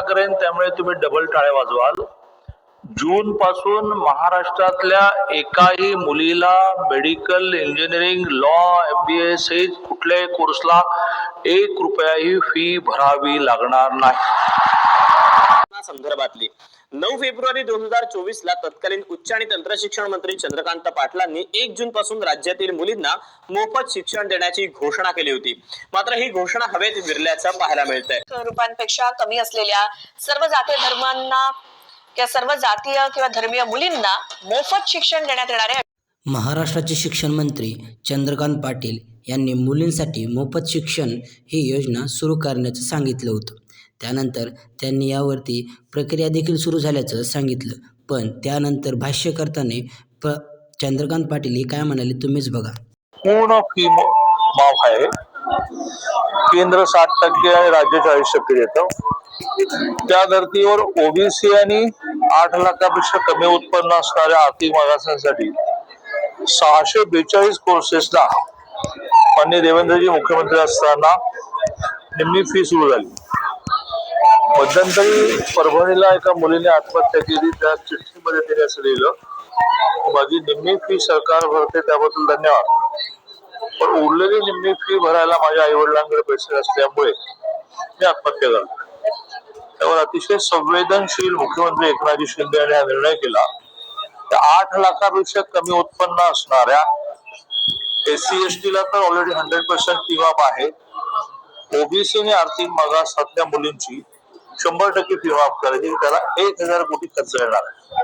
करेन त्यामुळे तुम्ही डबल टाळ्या वाजवाल. जून पासून महाराष्ट्रातल्या एकाही मुलीला मेडिकल, इंजिनिअरिंग, लॉ, MBA सहित कुठल्याही कोर्सला 1 रुपयाही फी भरावी लागणार नाही. संदर्भातली 9 फेब्रुवारी 2024 ला तत्कालीन उच्च आणि तंत्र शिक्षण मंत्री चंद्रकांत पाटलांनी 1 जून पासून राज्यातील मुलींना मोफत शिक्षण देण्याची घोषणा केली होती. मात्र ही घोषणा हवेत विरल्याचं पाहायला मिळतंय. रुपयांपेक्षा कमी असलेल्या सर्व जातीय धर्मांना किंवा सर्व जातीय किंवा धर्मीय मुलींना मोफत शिक्षण देण्यात येणार आहे. महाराष्ट्राचे शिक्षण मंत्री चंद्रकांत पाटील यांनी मुलींसाठी मोफत शिक्षण ही योजना सुरू करण्याचं सांगितलं होतं. त्यानंतर त्यांनी यावरती प्रक्रिया देखील सुरू झाल्याचं सांगितलं. पण त्यानंतर भाष्य करताना चंद्रकांत पाटील हे काय म्हणाले तुम्हीच बघा. पूर्ण फी माफ आहे. केंद्र 60% आणि राज्य 40% देतं. त्या धर्तीवर ओबीसी आणि 8 लाखापेक्षा कमी उत्पन्न असणाऱ्या आर्थिक मागासांसाठी 642 कोर्सेसला माननीय देवेंद्रजी मुख्यमंत्री असताना निम्मी फी सुरू झाली. मध्यंतरी परभणीला एका मुलीने आत्महत्या केली. त्या चिठ्ठीमध्ये तिने असं लिहिलं, माझी निम्मी फी सरकार भरते त्याबद्दल धन्यवाद, पण उरलेली निम्मी फी भरायला माझ्या आई वडिलांकडे पैसे नसल्यामुळे मी आत्महत्या करतो. त्यावर अतिशय संवेदनशील मुख्यमंत्री एकनाथ शिंदे यांनी हा निर्णय केला. त्या 8 लाखापेक्षा कमी उत्पन्न असणाऱ्या SC ST ला तर ऑलरेडी 100% फी माफ आहे. ओबीसी आणि आर्थिक मागासातल्या मुलींची 100% फी माफ करायची. त्याला 1000 कोटी खर्च येणार आहे.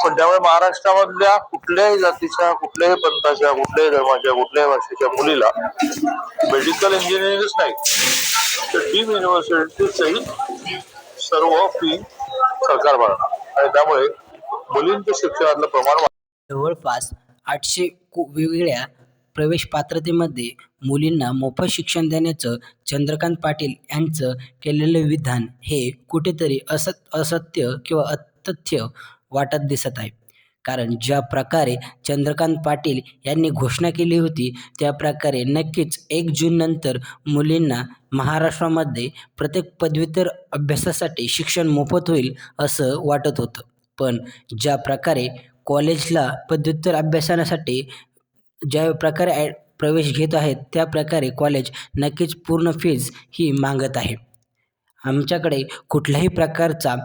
पण त्यामुळे महाराष्ट्रामधल्या कुठल्याही जातीच्या, कुठल्याही पंथाच्या, कुठल्याही धर्माच्या, कुठल्याही भाषेच्या मुलीला मेडिकल, इंजिनिअरिंगच नाही तर डीम युनिव्हर्सिटीचंही सर्व फी सरकार भरणार आणि त्यामुळे मुलींच्या शिक्षणातलं प्रमाण जवळपास 800 वेगवेगळ्या प्रवेश पात्रतेमध्ये मुलींना मोफत शिक्षण देण्याचं चंद्रकांत पाटील यांचं केलेलं विधान हे कुठेतरी असत्य किंवा अतथ्य वाटत दिसत आहे. कारण ज्या प्रकारे चंद्रकांत पाटील यांनी घोषणा केली होती त्या प्रकारे नक्कीच 1 जून नंतर मुलींना महाराष्ट्रामध्ये प्रत्येक पदव्युत्तर अभ्यासासाठी शिक्षण मोफत होईल असं वाटत होतं. पण ज्या प्रकारे कॉलेजला पदव्युत्तर अभ्यासासाठी ज्या प्रकारे प्रवेश घेत आहेत त्या प्रकारे कॉलेज नक्कीच पूर्ण फीज ही मागत आहे. आमच्याकडे कुठल्याही प्रकारचा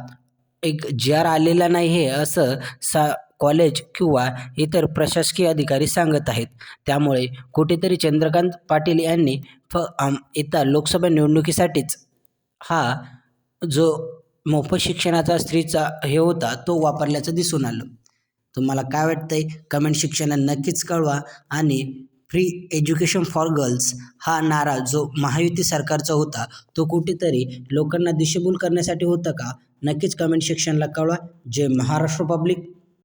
एक GR आलेला नाही आहे असं कॉलेज किंवा इतर प्रशासकीय अधिकारी सांगत आहेत. त्यामुळे कुठेतरी चंद्रकांत पाटील यांनी येत्या लोकसभा निवडणुकीसाठीच हा जो मोफत शिक्षणाचा स्त्रीचा हे होता तो वापरल्याचं दिसून आलं. तुम्हाला काय वाटतंय कमेंट सेक्शनात नक्कीच कळवा. आणि फ्री एज्युकेशन फॉर गर्ल्स हा नारा जो महायुती सरकारचा होता तो कुठेतरी लोकांना दिशाभूल करण्यासाठी होता का? नक्कीच कमेंट सेक्शनला कळवा. जय महाराष्ट्र पब्लिक.